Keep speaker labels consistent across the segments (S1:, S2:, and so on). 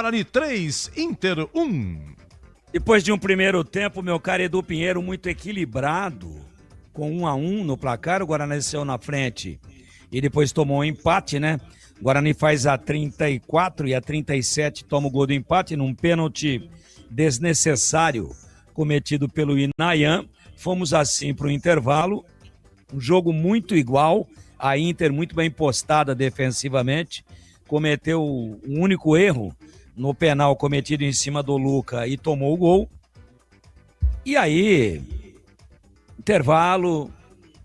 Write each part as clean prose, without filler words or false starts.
S1: Guarani 3, Inter 1.
S2: Depois de um primeiro tempo, meu caro Edu Pinheiro, muito equilibrado, com 1-1 no placar, o Guarani saiu na frente e depois tomou um empate, né? O Guarani faz a 34 e a 37 toma o gol do empate num pênalti desnecessário cometido pelo Inayan. Fomos assim para o intervalo, um jogo muito igual, a Inter muito bem postada defensivamente, cometeu um único erro no penal cometido em cima do Luca e tomou o gol. E aí, intervalo,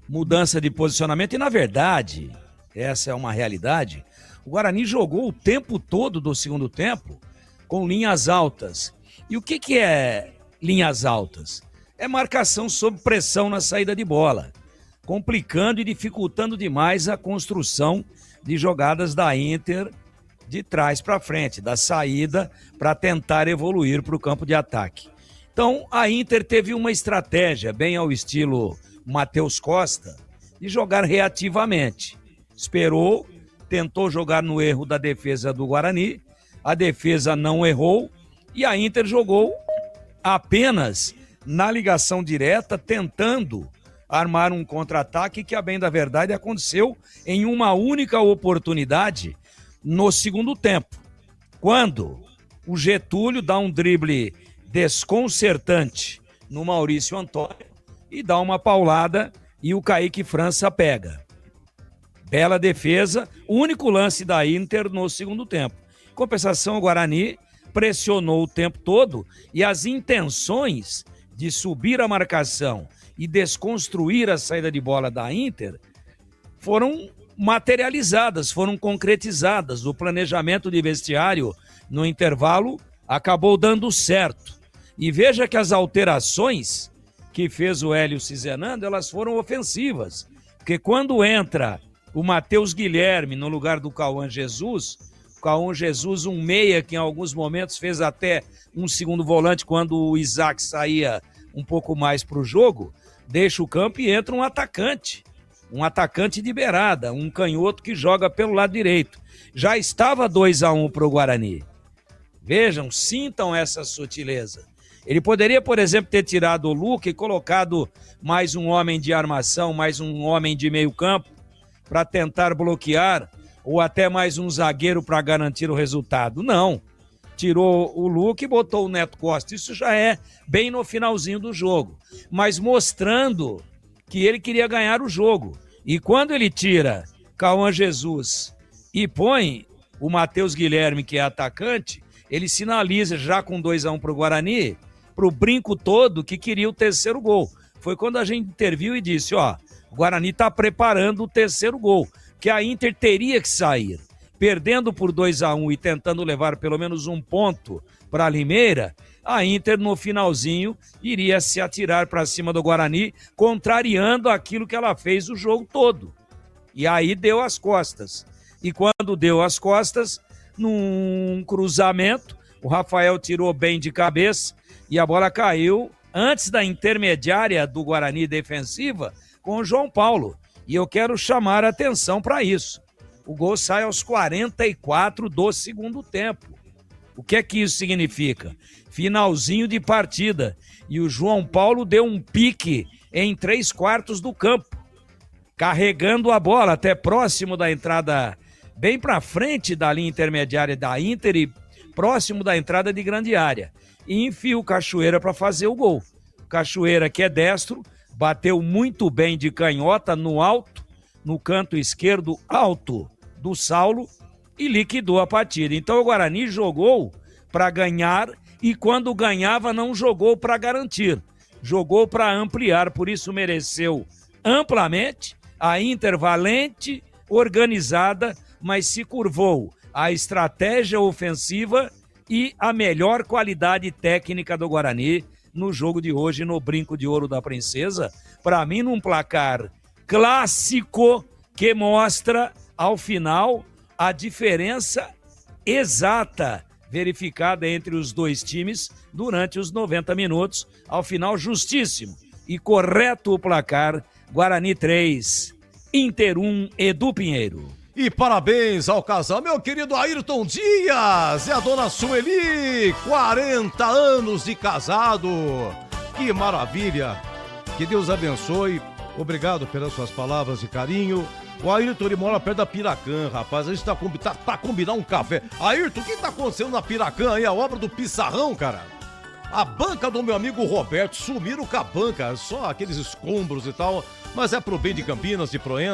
S2: mudança de posicionamento e, na verdade, essa é uma realidade, o Guarani jogou o tempo todo do segundo tempo com linhas altas. E o que é linhas altas? É marcação sob pressão na saída de bola, complicando e dificultando demais a construção de jogadas da Inter de trás para frente, da saída para tentar evoluir para o campo de ataque. Então, a Inter teve uma estratégia, bem ao estilo Matheus Costa, de jogar reativamente. Esperou, tentou jogar no erro da defesa do Guarani, a defesa não errou e a Inter jogou apenas na ligação direta, tentando armar um contra-ataque que, a bem da verdade, aconteceu em uma única oportunidade no segundo tempo, quando o Getúlio dá um drible desconcertante no Maurício Antônio e dá uma paulada e o Kaique França pega. Bela defesa, único lance da Inter no segundo tempo. Em compensação, o Guarani pressionou o tempo todo e as intenções de subir a marcação e desconstruir a saída de bola da Inter foram materializadas, foram concretizadas. O planejamento de vestiário no intervalo acabou dando certo. E veja que as alterações que fez o Hélio Cizenando, elas foram ofensivas. Porque quando entra o Matheus Guilherme no lugar do Cauã Jesus, o Cauã Jesus, um meia que em alguns momentos fez até um segundo volante quando o Isaac saía um pouco mais para o jogo, deixa o campo e entra um atacante de beirada, um canhoto que joga pelo lado direito. Já estava 2-1 para o Guarani. Vejam, sintam essa sutileza. Ele poderia, por exemplo, ter tirado o Luca e colocado mais um homem de armação, mais um homem de meio campo para tentar bloquear, ou até mais um zagueiro para garantir o resultado. Não. Tirou o Luca e botou o Neto Costa. Isso já é bem no finalzinho do jogo, mas mostrando que ele queria ganhar o jogo. E quando ele tira Cauã Jesus e põe o Matheus Guilherme, que é atacante, ele sinaliza já com 2-1 para o Guarani, para o brinco todo, que queria o terceiro gol. Foi quando a gente interviu e disse, ó, o Guarani está preparando o terceiro gol, que a Inter teria que sair. Perdendo por 2-1 e tentando levar pelo menos um ponto para a Limeira, a Inter no finalzinho iria se atirar para cima do Guarani, contrariando aquilo que ela fez o jogo todo. E aí deu as costas. E quando deu as costas, num cruzamento, o Rafael tirou bem de cabeça e a bola caiu antes da intermediária do Guarani defensiva com o João Paulo. E eu quero chamar a atenção para isso. O gol sai aos 44 do segundo tempo. O que é que isso significa? Finalzinho de partida. E o João Paulo deu um pique em 3/4 do campo, carregando a bola até próximo da entrada, bem para frente da linha intermediária da Inter e próximo da entrada de grande área. E enfia o Cachoeira para fazer o gol. Cachoeira, que é destro, bateu muito bem de canhota no alto, no canto esquerdo alto do Saulo e liquidou a partida. Então o Guarani jogou para ganhar e quando ganhava não jogou para garantir, jogou para ampliar, por isso mereceu amplamente. A Inter valente, organizada, mas se curvou à estratégia ofensiva e a melhor qualidade técnica do Guarani no jogo de hoje, no Brinco de Ouro da Princesa, para mim num placar clássico que mostra ao final a diferença exata verificada entre os dois times durante os 90 minutos. Ao final, justíssimo e correto o placar. Guarani 3, Inter 1, Edu Pinheiro.
S1: E parabéns ao casal, meu querido Ayrton Dias e a dona Sueli, 40 anos de casado. Que maravilha. Que Deus abençoe. Obrigado pelas suas palavras de carinho. O Ayrton, ele mora perto da Piracã, rapaz. A gente tá pra combinar um café. Ayrton, o que tá acontecendo na Piracã aí? A obra do Pissarrão, cara? A banca do meu amigo Roberto, sumiram com a banca. Só aqueles escombros e tal. Mas é pro bem de Campinas, de Proença.